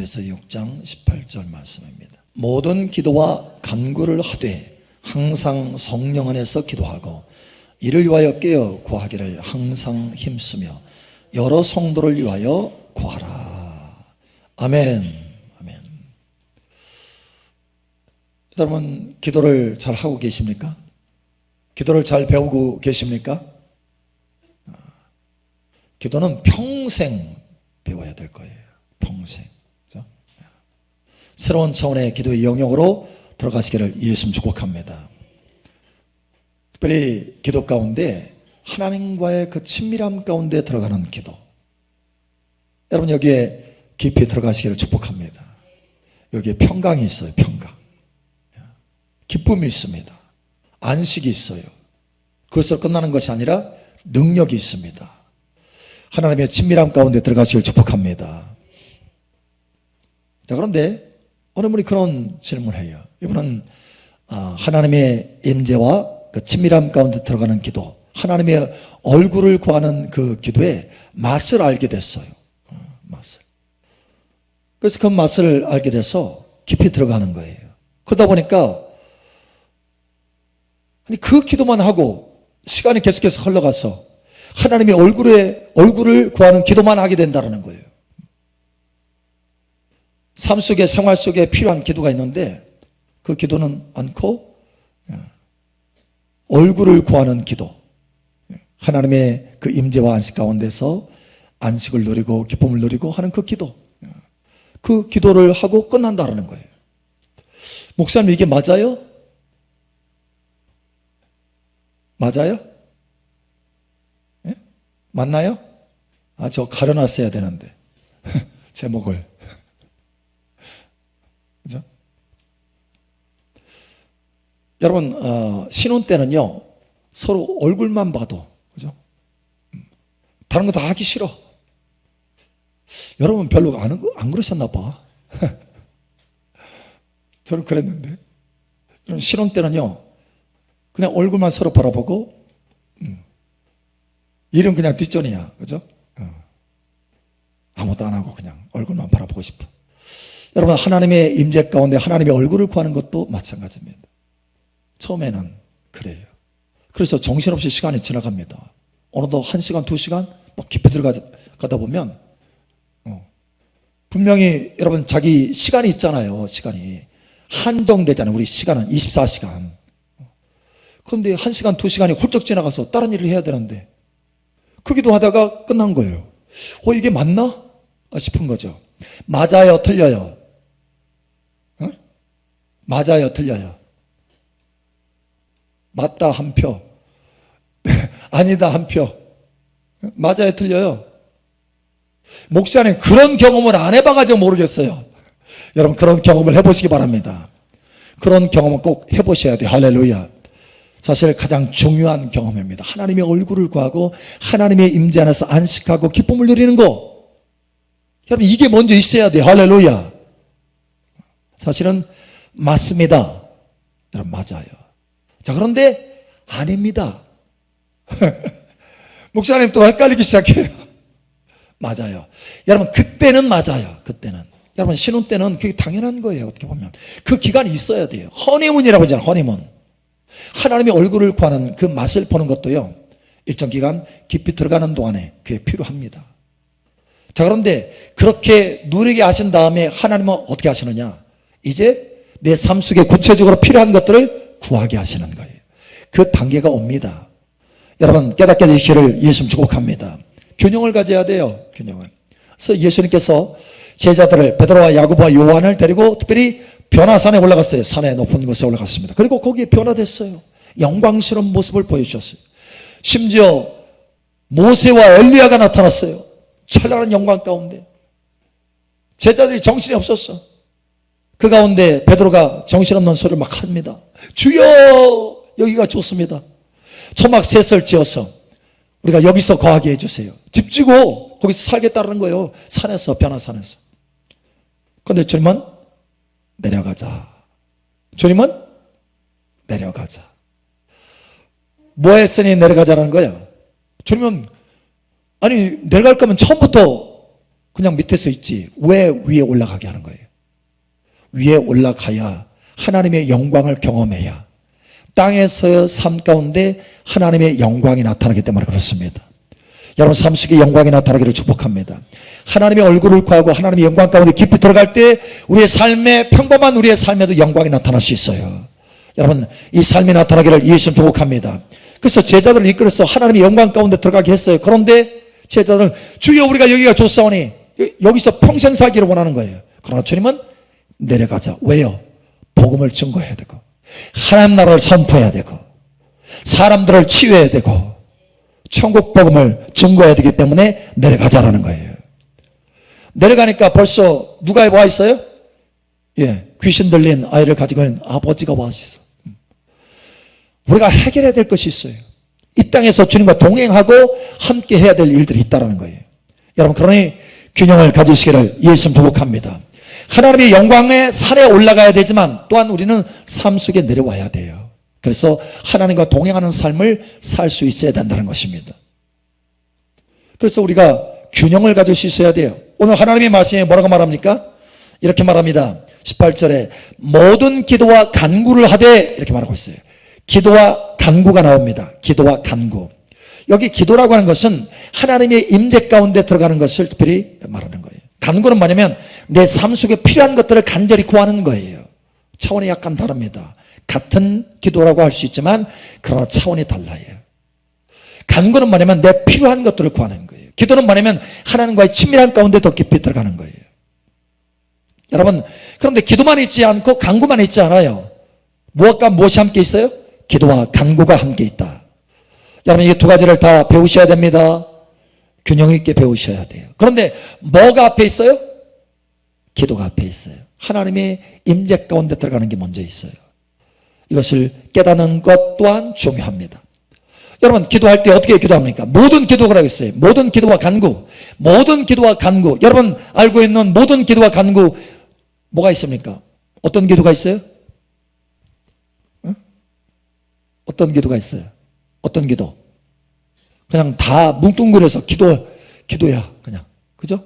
에베소 6장 18절 말씀입니다. 모든 기도와 간구를 하되 항상 성령 안에서 기도하고 이를 위하여 깨어 구하기를 항상 힘쓰며 여러 성도를 위하여 구하라. 아멘. 아멘. 여러분, 기도를 잘 하고 계십니까? 기도를 잘 배우고 계십니까? 기도는 평생 배워야 될 거예요. 평생. 그렇죠? 새로운 차원의 기도의 영역으로 들어가시기를 예수님 축복합니다. 특별히 기도 가운데 하나님과의 그 친밀함 가운데 들어가는 기도. 여러분, 여기에 깊이 들어가시기를 축복합니다. 여기에 평강이 있어요. 평강. 기쁨이 있습니다. 안식이 있어요. 그것으로 끝나는 것이 아니라 능력이 있습니다. 하나님의 친밀함 가운데 들어가시길 축복합니다. 자, 그런데 어느 분이 그런 질문을 해요. 이분은 하나님의 임재와 그 친밀함 가운데 들어가는 기도, 하나님의 얼굴을 구하는 그 기도의 맛을 알게 됐어요. 맛을. 그래서 그 맛을 알게 돼서 깊이 들어가는 거예요. 그러다 보니까 그 기도만 하고 시간이 계속해서 흘러가서 하나님의 얼굴을 구하는 기도만 하게 된다는 거예요. 삶 속에, 생활 속에 필요한 기도가 있는데 그 기도는 않고 얼굴을 구하는 기도, 하나님의 그 임재와 안식 가운데서 안식을 누리고 기쁨을 누리고 하는 그 기도, 그 기도를 하고 끝난다는 거예요. 목사님, 이게 맞아요? 맞아요? 예? 맞나요? 저 가려놨어야 되는데 제목을. 그죠? 여러분, 신혼 때는요 서로 얼굴만 봐도, 그죠? 다른 거 다 하기 싫어. 여러분 별로 안 그러셨나 봐. 저는 그랬는데, 저는 신혼 때는요 그냥 얼굴만 서로 바라보고, 일은 그냥 뒷전이야. 그죠? 아무것도 안 하고 그냥 얼굴만 바라보고 싶어. 여러분, 하나님의 임재 가운데 하나님의 얼굴을 구하는 것도 마찬가지입니다. 처음에는 그래요. 그래서 정신없이 시간이 지나갑니다. 어느덧 1시간, 2시간 막 깊이 들어가다 보면 분명히 여러분 자기 시간이 있잖아요. 시간이 한정되잖아요. 우리 시간은 24시간. 그런데 1시간, 2시간이 훌쩍 지나가서 다른 일을 해야 되는데 그 기도하다가 끝난 거예요. 이게 맞나? 싶은 거죠. 맞아요, 틀려요? 맞아요, 틀려요? 맞다 한 표, 아니다 한 표. 맞아요, 틀려요? 목사님, 그런 경험을 안 해봐가지고 모르겠어요. 여러분, 그런 경험을 해보시기 바랍니다. 그런 경험은 꼭 해보셔야 돼요. 할렐루야. 사실 가장 중요한 경험입니다. 하나님의 얼굴을 구하고 하나님의 임재 안에서 안식하고 기쁨을 누리는 거. 여러분, 이게 먼저 있어야 돼요. 할렐루야. 사실은 맞습니다. 여러분, 맞아요. 자, 그런데 아닙니다. 목사님 또 헷갈리기 시작해요. 맞아요. 여러분, 그때는 맞아요. 그때는. 여러분, 신혼 때는 그게 당연한 거예요. 어떻게 보면 그 기간이 있어야 돼요. 허니문이라고 하잖아요. 허니문. 하나님의 얼굴을 구하는 그 맛을 보는 것도요, 일정 기간 깊이 들어가는 동안에 그게 필요합니다. 자, 그런데 그렇게 누리게 하신 다음에 하나님은 어떻게 하시느냐? 이제 내 삶 속에 구체적으로 필요한 것들을 구하게 하시는 거예요. 그 단계가 옵니다. 여러분, 깨닫게 되시기를 예수님 축복합니다. 균형을 가져야 돼요. 균형을. 그래서 예수님께서 제자들을, 베드로와 야고보와 요한을 데리고 특별히 변화산에 올라갔어요. 산에 높은 곳에 올라갔습니다. 그리고 거기에 변화됐어요. 영광스러운 모습을 보여주셨어요. 심지어 모세와 엘리야가 나타났어요. 찬란한 영광 가운데. 제자들이 정신이 없었어. 그 가운데 베드로가 정신없는 소리를 막 합니다. 주여, 여기가 좋습니다. 초막 셋을 지어서 우리가 여기서 거하게 해주세요. 집 지고 거기서 살겠다는 거예요. 산에서, 변화산에서. 그런데 주님은 내려가자. 주님은 내려가자. 뭐 했으니 내려가자는 거야? 주님은, 아니, 내려갈 거면 처음부터 그냥 밑에서 있지. 왜 위에 올라가게 하는 거예요? 위에 올라가야 하나님의 영광을 경험해야 땅에서의 삶 가운데 하나님의 영광이 나타나기 때문에 그렇습니다. 여러분 삶 속에 영광이 나타나기를 축복합니다. 하나님의 얼굴을 구하고 하나님의 영광 가운데 깊이 들어갈 때 우리의 삶에 평범한 우리의 삶에도 영광이 나타날 수 있어요. 여러분 이 삶이 나타나기를 예수님 축복합니다. 그래서 제자들을 이끌어서 하나님의 영광 가운데 들어가게 했어요. 그런데 제자들은 주여 우리가 여기가 좋사오니 여기서 평생 살기를 원하는 거예요. 그러나 주님은 내려가자. 왜요? 복음을 증거해야 되고 하나님 나라를 선포해야 되고 사람들을 치유해야 되고 천국 복음을 증거해야 되기 때문에 내려가자라는 거예요. 내려가니까 벌써 누가 와 있어요? 예, 귀신 들린 아이를 가지고 있는 아버지가 와 있어. 우리가 해결해야 될 것이 있어요. 이 땅에서 주님과 동행하고 함께 해야 될 일들이 있다는 거예요. 여러분 그러니 균형을 가지시기를 예수님 축복합니다. 하나님의 영광의 산에 올라가야 되지만 또한 우리는 삶 속에 내려와야 돼요. 그래서 하나님과 동행하는 삶을 살 수 있어야 된다는 것입니다. 그래서 우리가 균형을 가질 수 있어야 돼요. 오늘 하나님의 말씀에 뭐라고 말합니까? 이렇게 말합니다. 18절에 모든 기도와 간구를 하되 이렇게 말하고 있어요. 기도와 간구가 나옵니다. 기도와 간구. 여기 기도라고 하는 것은 하나님의 임재 가운데 들어가는 것을 특별히 말하는 거예요. 간구는 뭐냐면 내 삶 속에 필요한 것들을 간절히 구하는 거예요. 차원이 약간 다릅니다. 같은 기도라고 할 수 있지만 그러나 차원이 달라요. 간구는 뭐냐면 내 필요한 것들을 구하는 거예요. 기도는 뭐냐면 하나님과의 친밀한 가운데 더 깊이 들어가는 거예요. 여러분 그런데 기도만 있지 않고 간구만 있지 않아요. 무엇과 무엇이 함께 있어요? 기도와 간구가 함께 있다. 여러분 이 두 가지를 다 배우셔야 됩니다. 균형 있게 배우셔야 돼요. 그런데 뭐가 앞에 있어요? 기도가 앞에 있어요. 하나님의 임재 가운데 들어가는 게 먼저 있어요. 이것을 깨닫는 것 또한 중요합니다. 여러분 기도할 때 어떻게 기도합니까? 모든 기도가 있어요. 모든 기도와 간구. 모든 기도와 간구. 여러분 알고 있는 모든 기도와 간구 뭐가 있습니까? 어떤 기도가 있어요? 응? 어떤 기도가 있어요? 어떤 기도? 그냥 다 뭉뚱그려서 기도야 그냥. 그죠?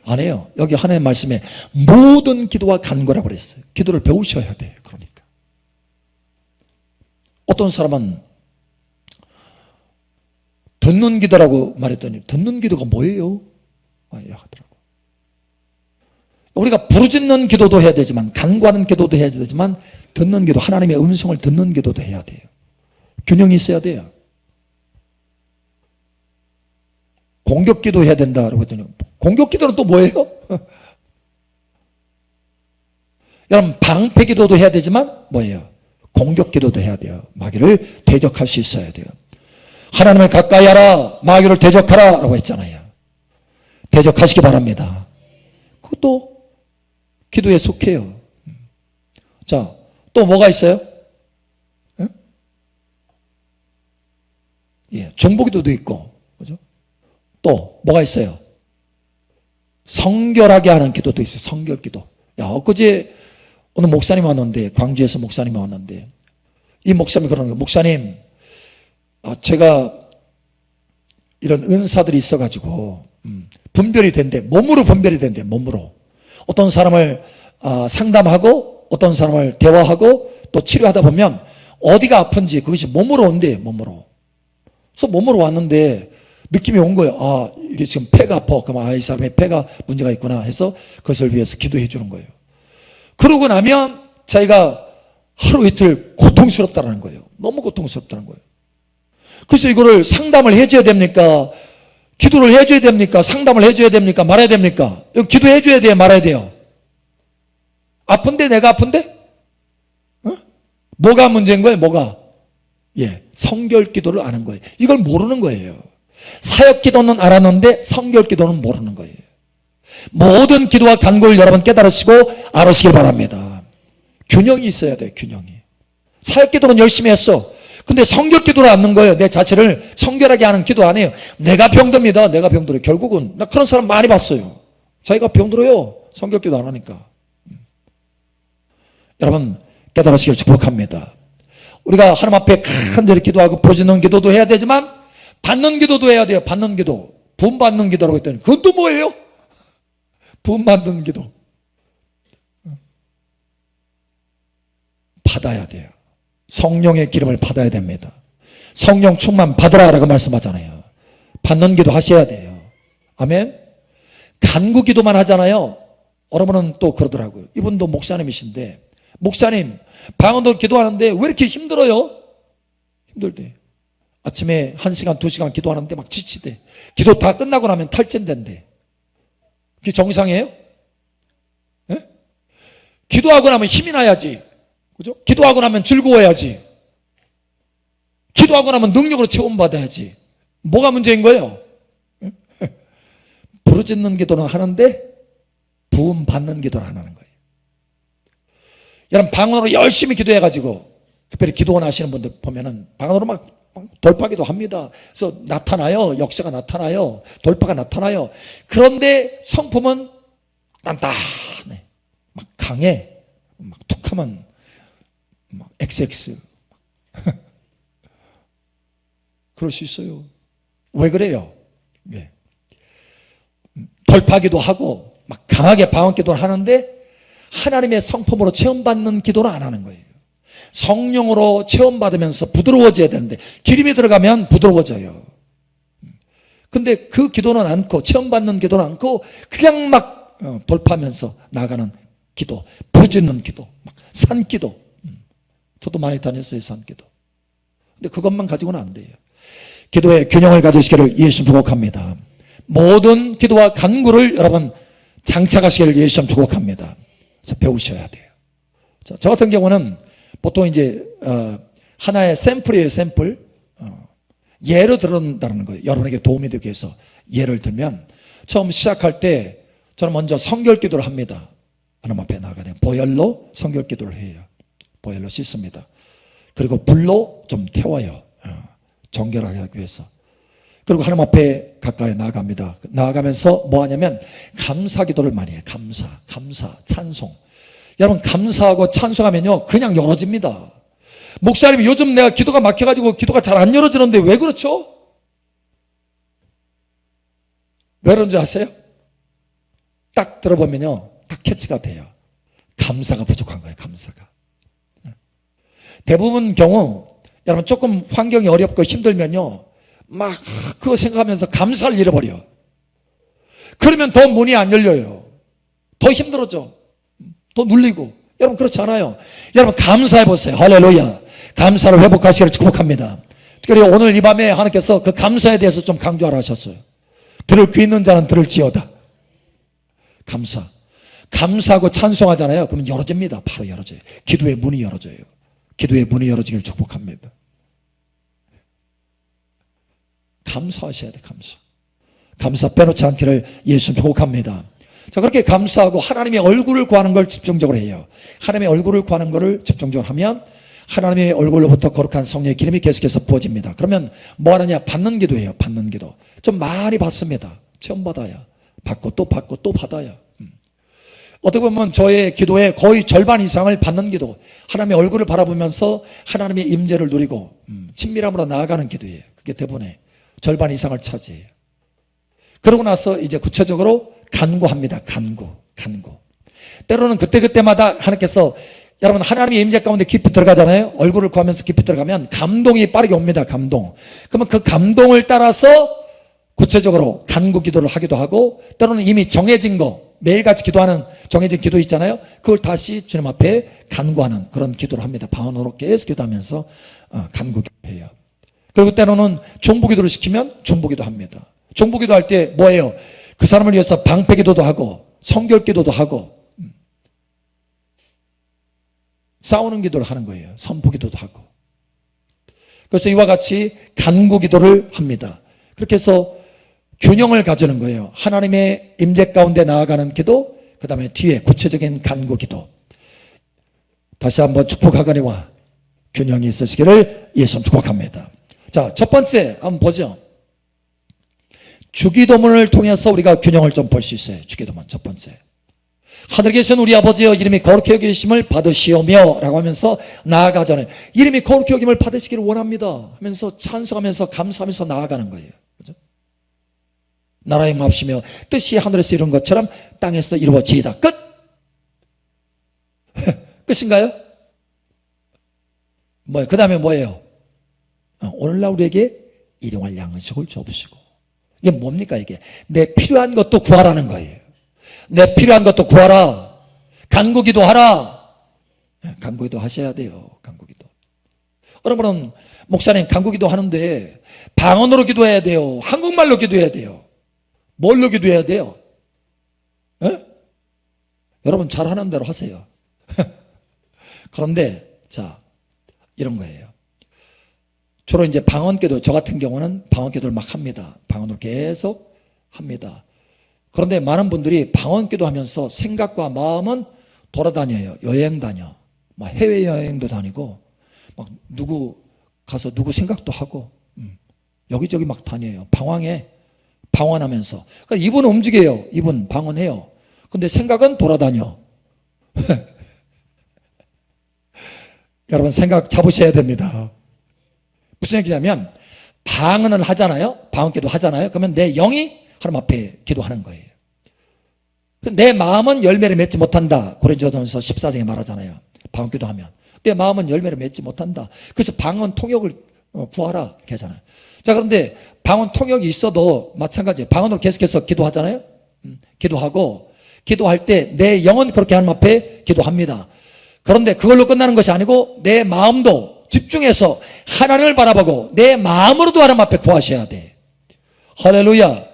아니에요. 여기 하나님의 말씀에 모든 기도와 간구라고 그랬어요. 기도를 배우셔야 돼요. 그러니까 어떤 사람은 듣는 기도라고 말했더니 듣는 기도가 뭐예요? 하더라고. 우리가 부르짖는 기도도 해야 되지만 간구하는 기도도 해야 되지만 듣는 기도, 하나님의 음성을 듣는 기도도 해야 돼요. 균형이 있어야 돼요. 공격 기도 해야 된다라고 했더니 공격 기도는 또 뭐예요? 여러분 방패 기도도 해야 되지만 뭐예요? 공격 기도도 해야 돼요. 마귀를 대적할 수 있어야 돼요. 하나님을 가까이 하라, 마귀를 대적하라 라고 했잖아요. 대적하시기 바랍니다. 그것도 기도에 속해요. 자, 또 뭐가 있어요? 응? 예, 중보기도도 있고, 그죠? 또 뭐가 있어요? 성결하게 하는 기도도 있어요. 성결기도. 야, 엊그제 오늘 목사님 왔는데, 광주에서 목사님이 왔는데, 이 목사님이 그러는 거예요. 목사님, 제가 이런 은사들이 있어가지고 분별이 된대. 몸으로 분별이 된대. 몸으로. 어떤 사람을 상담하고 어떤 사람을 대화하고 또 치료하다 보면 어디가 아픈지 그것이 몸으로 온대. 몸으로. 그래서 몸으로 왔는데 느낌이 온 거예요. 이게 지금 폐가 아파. 그럼 이 사람의 폐가 문제가 있구나 해서 그것을 위해서 기도해 주는 거예요. 그러고 나면 자기가 하루 이틀 고통스럽다는 거예요. 너무 고통스럽다는 거예요. 그래서 이거를 상담을 해줘야 됩니까? 기도를 해줘야 됩니까? 상담을 해줘야 됩니까? 말해야 됩니까? 기도해줘야 돼요? 말아야 돼요? 아픈데 내가 아픈데? 어? 뭐가 문제인 거예요? 뭐가? 예, 성결 기도를 아는 거예요. 이걸 모르는 거예요. 사역 기도는 알았는데 성결 기도는 모르는 거예요. 모든 기도와 간구를 여러분 깨달으시고 알으시길 바랍니다. 균형이 있어야 돼요. 균형이. 사역 기도는 열심히 했어. 근데 성결 기도를 않는 거예요. 내 자체를 성결하게 하는 기도 안 해요. 내가 병듭니다. 내가 병들어요. 결국은 나 그런 사람 많이 봤어요. 자기가 병들어요. 성결 기도 안 하니까. 여러분 깨달으시길 축복합니다. 우리가 하나님 앞에 간절히 기도하고 부르짖는 기도도 해야 되지만 받는 기도도 해야 돼요. 받는 기도. 돈 받는 기도라고 했더니 그건 또 뭐예요? 부음 받는 기도 받아야 돼요. 성령의 기름을 받아야 됩니다. 성령 충만 받으라라고 말씀하잖아요. 받는 기도 하셔야 돼요. 아멘. 간구 기도만 하잖아요. 여러분은 또 그러더라고요. 이분도 목사님이신데, 목사님 방언도 기도하는데 왜 이렇게 힘들어요? 힘들대. 아침에 1시간 2시간 기도하는데 막 지치대. 기도 다 끝나고 나면 탈진된대. 그게 정상이에요? 네? 기도하고 나면 힘이 나야지, 그죠? 기도하고 나면 즐거워야지, 기도하고 나면 능력으로 체험받아야지. 뭐가 문제인 거예요? 부르짖는 기도는 하는데 부음 받는 기도를 안 하는 거예요. 여러분 방언으로 열심히 기도해가지고, 특별히 기도원 하시는 분들 보면은 방언으로 막 돌파기도 합니다. 그래서 나타나요. 역사가 나타나요. 돌파가 나타나요. 그런데 성품은 단단해, 막 강해, 막 툭하면 막 XX. 그럴 수 있어요. 왜 그래요? 예. 돌파기도 하고 막 강하게 방언 기도를 하는데 하나님의 성품으로 체험받는 기도는 안 하는 거예요. 성령으로 체험받으면서 부드러워져야 되는데 기름이 들어가면 부드러워져요. 근데 그 기도는 않고, 체험받는 기도는 않고 그냥 막 돌파하면서 나가는 기도, 부르짖는 기도, 막 산기도. 저도 많이 다녔어요, 산기도. 근데 그것만 가지고는 안 돼요. 기도의 균형을 가지시기를 예수 축복합니다. 모든 기도와 간구를 여러분 장착하시기를 예수 축복합니다. 그래서 배우셔야 돼요. 저 같은 경우는 보통 이제 하나의 샘플이에요, 샘플. 예를 들은다는 거예요. 여러분에게 도움이 되기 위해서 예를 들면, 처음 시작할 때 저는 먼저 성결 기도를 합니다. 하나님 앞에 나가면 보혈로 성결 기도를 해요. 보혈로 씻습니다. 그리고 불로 좀 태워요. 정결하게 하기 위해서. 그리고 하나님 앞에 가까이 나아갑니다. 나아가면서 뭐 하냐면 감사 기도를 많이 해요. 감사, 찬송. 여러분 감사하고 찬송하면요 그냥 열어집니다. 목사님 요즘 내가 기도가 막혀가지고 기도가 잘 안 열어지는데 왜 그렇죠? 왜 그런지 아세요? 딱 들어보면요 딱 캐치가 돼요. 감사가 부족한 거예요. 감사가. 대부분 경우 여러분 조금 환경이 어렵고 힘들면요 막 그거 생각하면서 감사를 잃어버려. 그러면 더 문이 안 열려요. 더 힘들어져. 더 눌리고. 여러분 그렇지 않아요? 여러분 감사해 보세요. 할렐루야. 감사를 회복하시기를 축복합니다. 특별히 오늘 이 밤에 하나님께서 그 감사에 대해서 좀 강조하라 하셨어요. 들을 귀 있는 자는 들을지어다. 감사하고 찬송하잖아요. 그러면 열어집니다. 바로 열어져요. 기도의 문이 열어져요. 기도의 문이 열어지기를 축복합니다. 감사하셔야 돼. 감사 빼놓지 않기를 예수 축복합니다. 자, 그렇게 감사하고 하나님의 얼굴을 구하는 걸 집중적으로 해요. 하나님의 얼굴을 구하는 것을 집중적으로 하면 하나님의 얼굴로부터 거룩한 성령의 기름이 계속해서 부어집니다. 그러면 뭐 하느냐? 받는 기도예요. 받는 기도. 좀 많이 받습니다. 체험 받아야. 받고 또 받고 또 받아야. 어떻게 보면 저의 기도의 거의 절반 이상을 받는 기도, 하나님의 얼굴을 바라보면서 하나님의 임재를 누리고 친밀함으로 나아가는 기도예요. 그게 대부분의 절반 이상을 차지해요. 그러고 나서 이제 구체적으로 간구합니다. 간구. 때로는 그때마다 하나님께서, 여러분 하나님의 임재 가운데 깊이 들어가잖아요. 얼굴을 구하면서 깊이 들어가면 감동이 빠르게 옵니다. 감동. 그러면 그 감동을 따라서 구체적으로 간구 기도를 하기도 하고, 때로는 이미 정해진 거, 매일같이 기도하는 정해진 기도 있잖아요. 그걸 다시 주님 앞에 간구하는 그런 기도를 합니다. 방언으로 계속 기도하면서 간구 기도해요. 그리고 때로는 중보 기도를 시키면 중보 기도 합니다. 중보 기도 할 때 뭐예요? 그 사람을 위해서 방패 기도도 하고 성결 기도도 하고 싸우는 기도를 하는 거예요. 선포 기도도 하고. 그래서 이와 같이 간구 기도를 합니다. 그렇게 해서 균형을 가지는 거예요. 하나님의 임재 가운데 나아가는 기도, 그 다음에 뒤에 구체적인 간구 기도. 다시 한번 축복하거니와 균형이 있으시기를 예수 축복합니다. 자, 첫 번째 한번 보죠. 주기도문을 통해서 우리가 균형을 좀 볼 수 있어요. 주기도문 첫 번째. 하늘에 계신 우리 아버지여 이름이 거룩히 여기심을 받으시오며 라고 하면서 나아가잖아요. 이름이 거룩히 여김을 받으시기를 원합니다 하면서 찬송하면서 감사하면서 나아가는 거예요. 그죠? 나라의 맙시며 뜻이 하늘에서 이룬 것처럼 땅에서 이루어지이다. 끝. 끝인가요? 뭐예요? 그 다음에 뭐예요? 오늘날 우리에게 일용할 양식을 줘보시고. 이게 뭡니까 이게? 내 필요한 것도 구하라는 거예요. 내 필요한 것도 구하라. 간구기도 하라. 간구기도 하셔야 돼요. 간구기도. 여러분은 목사님 간구기도 하는데 방언으로 기도해야 돼요? 한국말로 기도해야 돼요? 뭘로 기도해야 돼요? 에? 여러분 잘하는 대로 하세요. 그런데 자 이런 거예요. 주로 이제 방언기도, 저 같은 경우는 방언기도를 막 합니다. 방언으로 계속 합니다. 그런데 많은 분들이 방언기도 하면서 생각과 마음은 돌아다녀요. 여행 다녀. 막 해외여행도 다니고 막 누구 가서 누구 생각도 하고 여기저기 막 다녀요. 방언하면서. 그러니까 입은 움직여요. 입은 방언해요. 근데 생각은 돌아다녀. 여러분 생각 잡으셔야 됩니다. 무슨 얘기냐면 방언을 하잖아요. 방언기도 하잖아요. 그러면 내 영이 하나님 앞에 기도하는 거예요. 내 마음은 열매를 맺지 못한다. 고린도전서 14장에 말하잖아요. 방언기도 하면 내 마음은 열매를 맺지 못한다. 그래서 방언 통역을 구하라 이렇게 하잖아요. 자, 그런데 방언 통역이 있어도 마찬가지예요. 방언으로 계속해서 기도하잖아요. 기도하고 기도할 때 내 영은 그렇게 하나님 앞에 기도합니다. 그런데 그걸로 끝나는 것이 아니고 내 마음도 집중해서 하나님을 바라보고 내 마음으로도 하나님 앞에 구하셔야 돼. 할렐루야.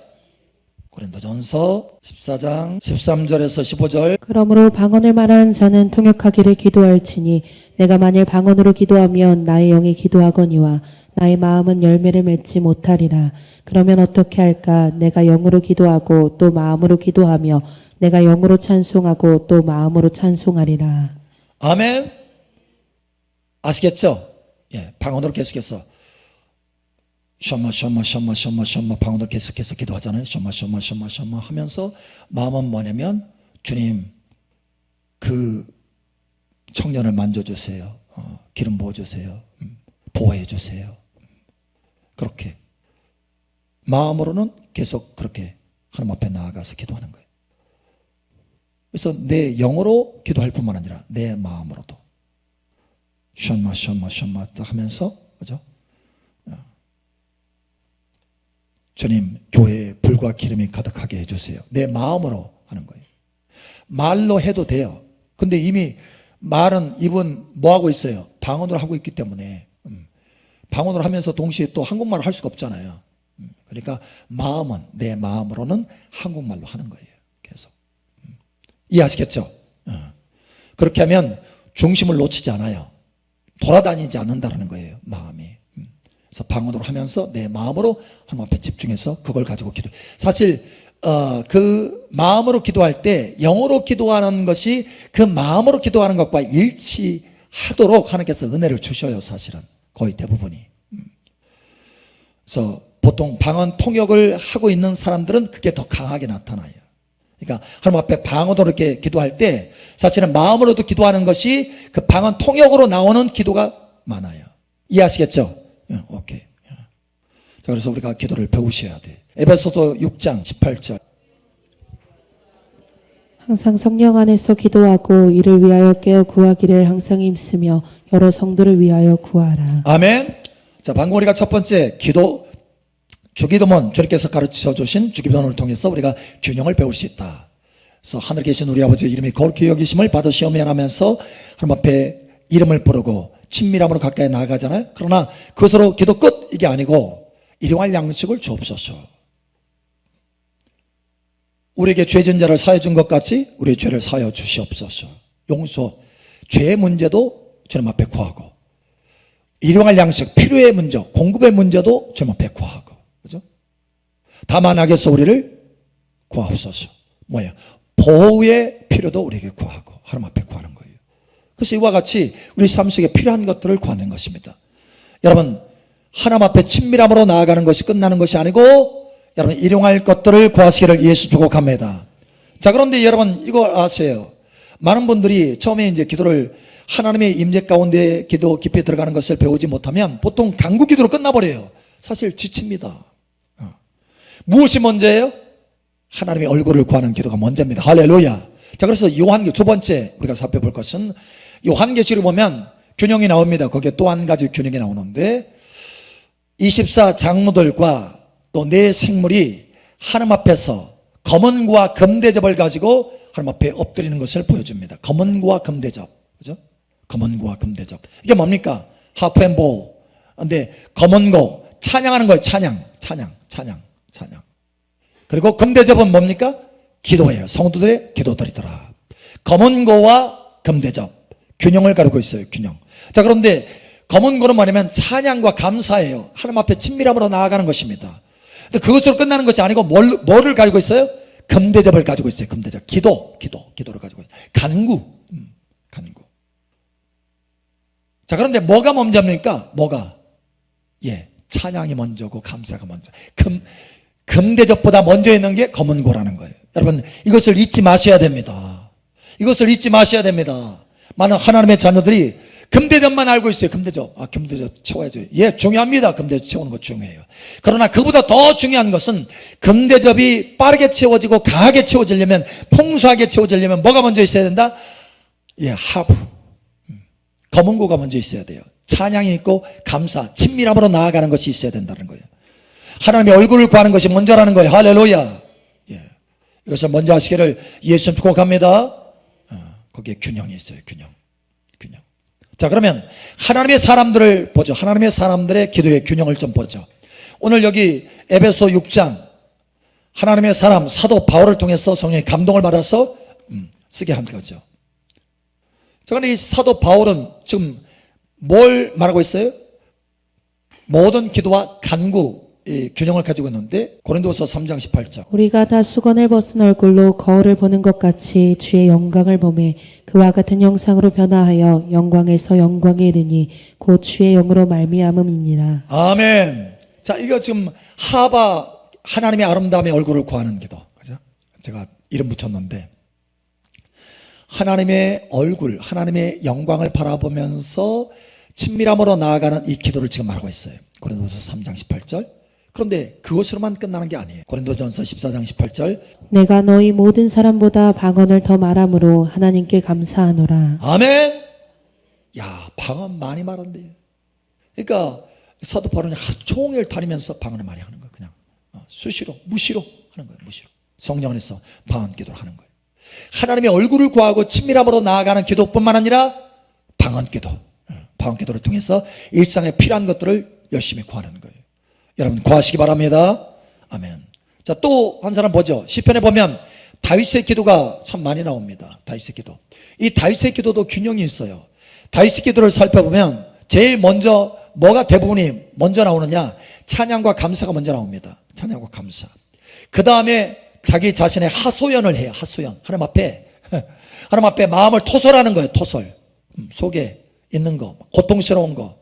고린도전서 14장 13절에서 15절. 그러므로 방언을 말하는 자는 통역하기를 기도할지니 내가 만일 방언으로 기도하면 나의 영이 기도하거니와 나의 마음은 열매를 맺지 못하리라. 그러면 어떻게 할까? 내가 영으로 기도하고 또 마음으로 기도하며 내가 영으로 찬송하고 또 마음으로 찬송하리라. 아멘. 아시겠죠? 예, 방언으로 계속해서 셔마 방언으로 계속해서 기도하잖아요. 셔마 하면서 마음은 뭐냐면 주님 그 청년을 만져주세요. 기름 부어주세요. 보호해주세요. 그렇게 마음으로는 계속 그렇게 하나님 앞에 나아가서 기도하는 거예요. 그래서 내 영으로 기도할 뿐만 아니라 내 마음으로도 셔마 하면서 그죠? 주님 교회에 불과 기름이 가득하게 해주세요. 내 마음으로 하는 거예요. 말로 해도 돼요. 근데 이미 말은 입은 뭐하고 있어요? 방언으로 하고 있기 때문에 방언으로 하면서 동시에 또 한국말을 할 수가 없잖아요. 그러니까 마음은 내 마음으로는 한국말로 하는 거예요. 계속 이해하시겠죠? 그렇게 하면 중심을 놓치지 않아요. 돌아다니지 않는다는 거예요. 마음이. 그래서 방언으로 하면서 내 마음으로 하나님 앞에 집중해서 그걸 가지고 기도. 사실 그 마음으로 기도할 때 영어로 기도하는 것이 그 마음으로 기도하는 것과 일치하도록 하나님께서 은혜를 주셔요. 사실은 거의 대부분이. 그래서 보통 방언 통역을 하고 있는 사람들은 그게 더 강하게 나타나요. 그러니까 하나님 앞에 방언으로 이렇게 기도할 때 사실은 마음으로도 기도하는 것이 그 방언 통역으로 나오는 기도가 많아요. 이해하시겠죠? 오케이. 자, 그래서 우리가 기도를 배우셔야 돼. 에베소서 6장 18절. 항상 성령 안에서 기도하고 이를 위하여 깨어 구하기를 항상 힘쓰며 여러 성도를 위하여 구하라. 아멘. 자, 방금 우리가 첫 번째 기도, 주기도문, 주님께서 가르쳐 주신 주기도문을 통해서 우리가 균형을 배울 수 있다. 그래서 하늘에 계신 우리 아버지의 이름이 거룩히 여기심을 받으시오며 하면서 하나님 앞에 이름을 부르고 친밀함으로 가까이 나아가잖아요. 그러나 그것으로 기도 끝 이게 아니고 일용할 양식을 주옵소서. 우리에게 죄진 자를 사해 준 것 같이 우리의 죄를 사하여 주시옵소서. 용서, 죄의 문제도 주님 앞에 구하고 일용할 양식, 필요의 문제, 공급의 문제도 주님 앞에 구하고, 그죠? 다만 악에서 우리를 구하옵소서. 뭐예요? 보호의 필요도 우리에게 구하고 하나님 앞에 구하는 거예요. 그래서 이와 같이 우리 삶 속에 필요한 것들을 구하는 것입니다. 여러분, 하나님 앞에 친밀함으로 나아가는 것이 끝나는 것이 아니고 여러분 일용할 것들을 구하시기를 예수 축복합니다. 자, 그런데 여러분 이거 아세요? 많은 분들이 처음에 이제 기도를 하나님의 임재 가운데 기도 깊이 들어가는 것을 배우지 못하면 보통 간구 기도로 끝나버려요. 사실 지칩니다. 무엇이 먼저예요? 하나님의 얼굴을 구하는 기도가 먼저입니다. 할렐루야. 자, 그래서 요한계 두 번째 우리가 살펴볼 것은 요한계시록 보면 균형이 나옵니다. 거기에 또 한 가지 균형이 나오는데 24 장로들과 또 네 생물이 하나님 앞에서 검은고와 금대접을 가지고 하나님 앞에 엎드리는 것을 보여줍니다. 검은고와 금대접, 그죠? 검은고와 금대접. 이게 뭡니까? 하프 앤 볼. 근데 검은고 찬양하는 거예요. 찬양. 그리고 금대접은 뭡니까? 기도예요. 성도들의 기도들이더라. 검은고와 금대접 균형을 가르고 있어요. 균형. 자, 그런데 검은고는 뭐냐면 찬양과 감사예요. 하나님 앞에 친밀함으로 나아가는 것입니다. 근데 그것으로 끝나는 것이 아니고 뭐를 가지고 있어요? 금대접을 가지고 있어요. 금대접. 기도를 가지고 있어요. 간구. 자, 그런데 뭐가 먼저입니까? 뭐가? 예, 찬양이 먼저고 감사가 먼저. 금대접보다 먼저 있는 게 검은고라는 거예요. 여러분, 이것을 잊지 마셔야 됩니다. 많은 하나님의 자녀들이 금대접만 알고 있어요. 금대접 채워야죠. 예, 중요합니다. 금대접 채우는 거 중요해요. 그러나 그보다 더 중요한 것은 금대접이 빠르게 채워지고 강하게 채워지려면, 풍성하게 채워지려면 뭐가 먼저 있어야 된다? 예, 하부. 검은고가 먼저 있어야 돼요. 찬양이 있고 감사, 친밀함으로 나아가는 것이 있어야 된다는 거예요. 하나님의 얼굴을 구하는 것이 먼저라는 거예요. 할렐루야. 예. 이것을 먼저 하시기를 예수님 축복합니다. 거기에 균형이 있어요. 균형. 자, 그러면 하나님의 사람들을 보죠. 하나님의 사람들의 기도의 균형을 좀 보죠. 오늘 여기 에베소 6장 하나님의 사람 사도 바울을 통해서 성령의 감동을 받아서 쓰게 한 거죠. 자, 그런데 이 사도 바울은 지금 뭘 말하고 있어요? 모든 기도와 간구 이 균형을 가지고 있는데 고린도서 3장 18절 우리가 다 수건을 벗은 얼굴로 거울을 보는 것 같이 주의 영광을 보매 그와 같은 형상으로 변화하여 영광에서 영광에 이르니 곧 주의 영으로 말미암음이니라. 아멘. 자, 이거 지금 하바 하나님의 아름다움의 얼굴을 구하는 기도, 그죠? 제가 이름 붙였는데 하나님의 얼굴, 하나님의 영광을 바라보면서 친밀함으로 나아가는 이 기도를 지금 말하고 있어요. 고린도서 3장 18절. 그런데 그것으로만 끝나는 게 아니에요. 고린도전서 14장 18절 내가 너희 모든 사람보다 방언을 더 말함으로 하나님께 감사하노라. 아멘. 야, 방언 많이 말한대요. 그러니까 사도 바울은 하루 종일 다니면서 방언을 많이 하는 거예요. 그냥 수시로 무시로 하는 거예요. 무시로 성령 안에서 방언 기도를 하는 거예요. 하나님의 얼굴을 구하고 친밀함으로 나아가는 기도뿐만 아니라 방언 기도를 통해서 일상에 필요한 것들을 열심히 구하는 거예요. 여러분 구하시기 바랍니다. 아멘. 자, 또 한 사람 보죠. 시편에 보면 다윗의 기도가 참 많이 나옵니다. 다윗의 기도. 이 다윗의 기도도 균형이 있어요. 다윗의 기도를 살펴보면 제일 먼저 뭐가 대부분이 먼저 나오느냐? 찬양과 감사가 먼저 나옵니다. 찬양과 감사. 그 다음에 자기 자신의 하소연을 해요. 하소연. 하나님 앞에 마음을 토설하는 거예요. 토설. 속에 있는 거, 고통스러운 거,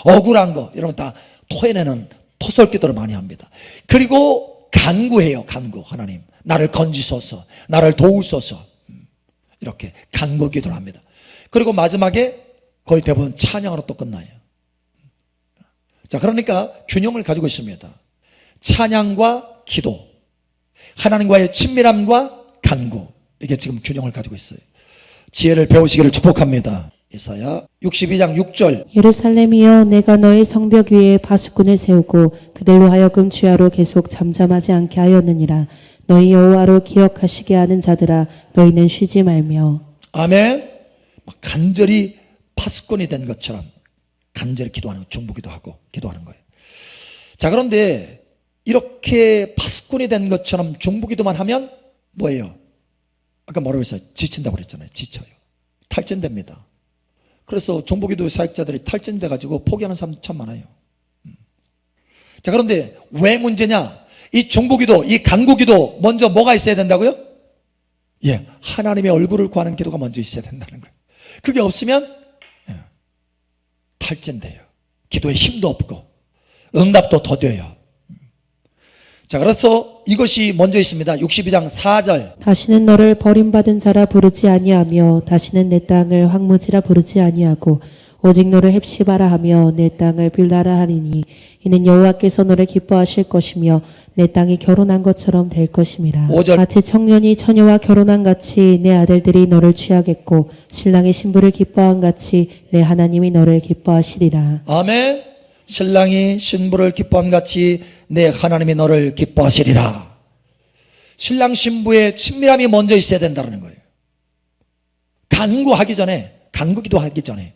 억울한 거 이런 거 다 토해내는 토설 기도를 많이 합니다. 그리고 간구해요. 간구. 하나님 나를 건지소서, 나를 도우소서. 이렇게 간구 기도를 합니다. 그리고 마지막에 거의 대부분 찬양으로 또 끝나요. 자, 그러니까 균형을 가지고 있습니다. 찬양과 기도, 하나님과의 친밀함과 간구, 이게 지금 균형을 가지고 있어요. 지혜를 배우시기를 축복합니다. 이사야 62장 6절 예루살렘이여 내가 너의 성벽 위에 파수꾼을 세우고 그들로 하여금 주야로 계속 잠잠하지 않게 하였느니라. 너희 여호와로 기억하시게 하는 자들아 너희는 쉬지 말며. 아멘. 간절히 파수꾼이 된 것처럼 간절히 기도하는, 중보기도 하고 기도하는 거예요. 자, 그런데 이렇게 파수꾼이 된 것처럼 중보기도만 하면 뭐예요? 아까 뭐라고 했어요? 지친다고 그랬잖아요. 지쳐요. 탈진됩니다. 그래서 중보기도 사역자들이 탈진돼 가지고 포기하는 사람들 참 많아요. 자, 그런데 왜 문제냐? 이 중보기도, 이 간구기도 먼저 뭐가 있어야 된다고요? 예, 하나님의 얼굴을 구하는 기도가 먼저 있어야 된다는 거예요. 그게 없으면 탈진돼요. 기도에 힘도 없고 응답도 더뎌요. 자, 그래서 이것이 먼저 있습니다. 62장 4절 다시는 너를 버림받은 자라 부르지 아니하며 다시는 내 땅을 황무지라 부르지 아니하고 오직 너를 헵시바라 하며 내 땅을 빌라라 하리니 이는 여호와께서 너를 기뻐하실 것이며 내 땅이 결혼한 것처럼 될 것임이라. 5절. 마치 청년이 처녀와 결혼한 같이 내 아들들이 너를 취하겠고 신랑이 신부를 기뻐한 같이 내 하나님이 너를 기뻐하시리라. 아멘. 신랑이 신부를 기뻐한 같이 내 하나님이 너를 기뻐하시리라. 신랑 신부의 친밀함이 먼저 있어야 된다는 거예요. 간구하기 전에, 간구기도 전에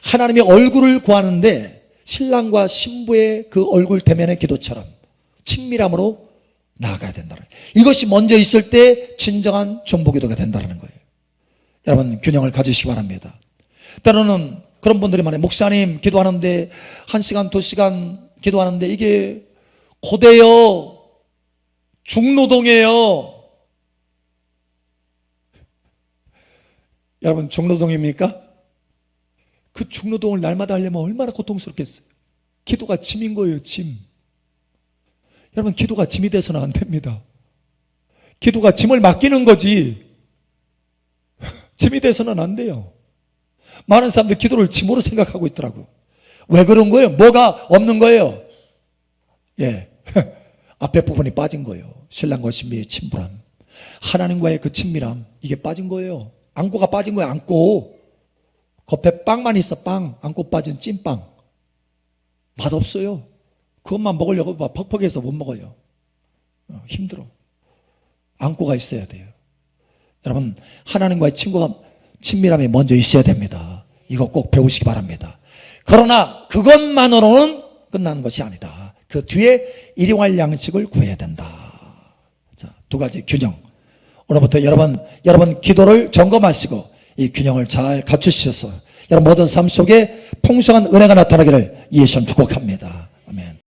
하나님의 얼굴을 구하는데 신랑과 신부의 그 얼굴 대면의 기도처럼 친밀함으로 나아가야 된다는 거예요. 이것이 먼저 있을 때 진정한 중보기도가 된다는 거예요. 여러분 균형을 가지시기 바랍니다. 때로는 그런 분들이 많아요. 목사님 기도하는데 1시간 2시간 기도하는데 이게 고대요, 중노동이에요. 여러분 중노동입니까? 그 중노동을 날마다 하려면 얼마나 고통스럽겠어요. 기도가 짐인 거예요, 짐. 여러분 기도가 짐이 돼서는 안 됩니다. 기도가 짐을 맡기는 거지 짐이 돼서는 안 돼요. 많은 사람들 기도를 짐으로 생각하고 있더라고요. 왜 그런 거예요? 뭐가 없는 거예요? 예, 앞에 부분이 빠진 거예요. 신랑과 신부의 친밀함, 하나님과의 그 친밀함, 이게 빠진 거예요. 안고가 빠진 거예요. 안고. 겉에 빵만 있어. 빵. 안고 빠진 찐빵. 맛없어요. 그것만 먹으려고 막 퍽퍽해서 못 먹어요. 힘들어. 안고가 있어야 돼요. 여러분 하나님과의 친밀함이 먼저 있어야 됩니다. 이거 꼭 배우시기 바랍니다. 그러나 그것만으로는 끝나는 것이 아니다. 그 뒤에 일용할 양식을 구해야 된다. 자, 두 가지 균형. 오늘부터 여러분 기도를 점검하시고 이 균형을 잘 갖추셔서 여러분 모든 삶 속에 풍성한 은혜가 나타나기를 예수님 축복합니다.